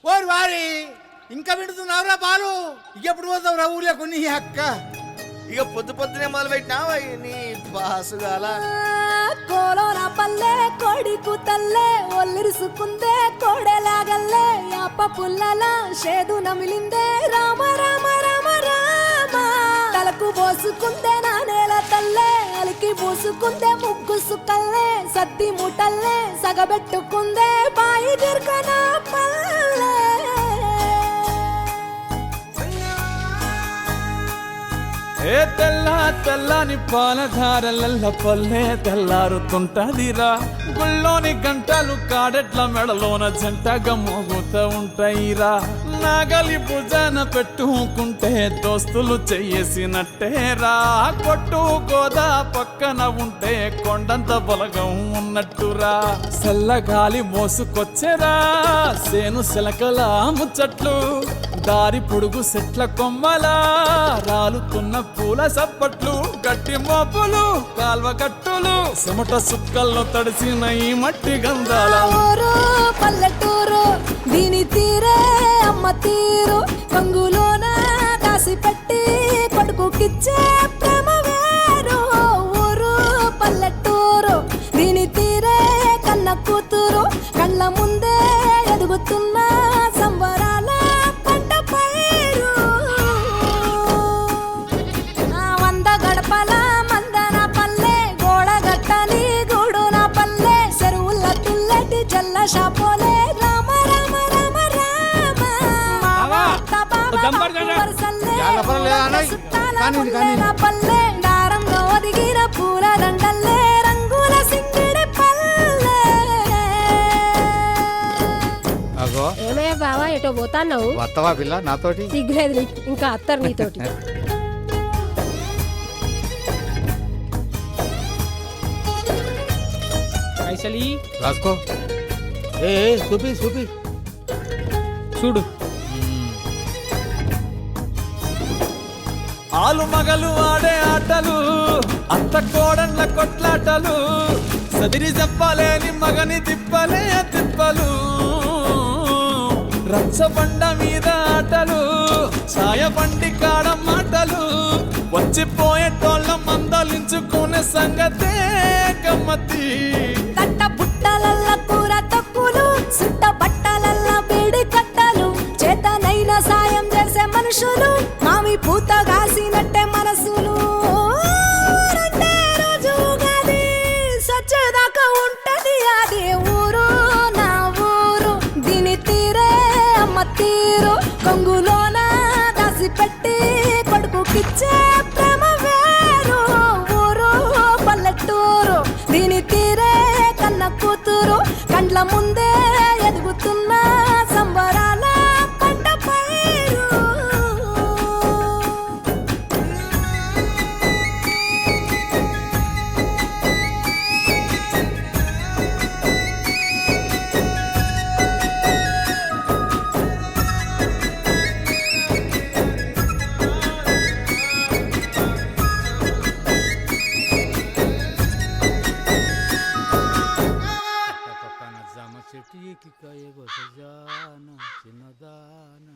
ఓరి వారి ఇంకా వింటున్నావురా బాలు? ఇంకెప్పుడు పోతావురా ఊళ్ళో కొన్ని అక్క? ఇక పొద్దు పొద్దునే మొదలు పెట్టినావా నీ బాసుగాల? కోలోన పల్లె కోడి కూతల్లే ఒల్లిరుసుకుందే కోడెలాగల్లే యాప పుల్లల షేదు నమిలిందే రామ రామ రామ రామ తలకు పోసుకుందే నా నేల తల్లే అలికి పూసుకుందే ముగ్గు సుక్కల్లే సద్ది ముటల్లే సగబెట్టుకుందే బాయి దిర్కన పల్లె. ఏ తెల్ల తెల్లని పాలధారలల్ల పల్లె తెల్లారుతుంటదిరా. గుళ్ళోని గంటలు కాడెట్ల మెడలోన జంటగా మోగుతూ ఉంటాయిరా. నాగలి భుజాన పెట్టుకుంటే దోస్తులు చెయ్యేసినట్టేరా. కొట్టు గోదా పక్కన ఉంటే కొండంత బలగం ఉన్నట్టురా. చల్లగాలి మోసుకొచ్చెరా సేను శిలకల ముచ్చట్లు. దారి పొడుగు చెట్ల కొమ్మలా రాలుతున్న పూల సప్పట్లు. గట్టి మోపులు కాల్వ గట్టులు చెమట సుక్కల్లో తడిసిన ఈ మట్టి గంధాల ఊరు పల్లెటూరు దీని తీరే అమ్మ తీరు. కంగులోన దాసి పెట్టి కొడుకుకిచ్చే ప్రేమ వేరు. ఊరు పల్లెటూరు దీని తీరే కన్న కూతురు. కళ్ళ ముందే ఎదుగుతున్న సంబరాల పంట పైరు. వంద గడపల మందన పల్లె గోడ గట్టని గూడు నా పల్లె. చెరువుల తుల్లటి జల్ల షాపోలే రామ రామ రామ రామ నా పల్లె. దారంలో ఒదిగిన పూల దండల్లే రంగుల సింగిడి పల్లె. అగో ఏమయ్యా బావా ఎటో పోతాన్నావు? వత్తవా పిల్ల నాతోటి? సిగ్గులేదు నీకు, ఇంకా అత్తరు నీతోటి. పైసలి రాసుకో. ఏ చూపి చూపి చూడు. ఆలు మగలు ఆడే ఆటలు అత్త కోడళ్ళ కొట్లాటలు. సదిరి చెప్పలేని మగని తిప్పలే తిప్పలు. రచ్చబండ మీద ఆటలు ఛాయ బండి కాడ మాటలు. వచ్చిపోయేటోళ్ళ మందలించుకునే సంగతే గమ్మతి. కట్ట బుట్టలల్ల కూర తక్కులు సుట్ట బట్టలల్ల బీడి కట్టలు. చేతనైన సాయం చేసే మనుషులు మామి పూత కాసినట్టే మనసులు. రెండే రోజు ఉగాది సచ్చేదాకా ఉంటది అది ఊరు నా ఊరు. దీని తీరే అమ్మ తీరు. కొంగులోన దాసి పెట్టి కొడుకుకిచ్చే ప్రేమ వేరు. ఊరు పల్లెటూరు దీని తీరే కన్న కూతురు. కండ్ల ముందే ఎదుగుతున్న సంబరాల పంట పైరు. పక్కన జామ చెట్టు ఎక్కి కాయ కోస జాన చిన్నదాన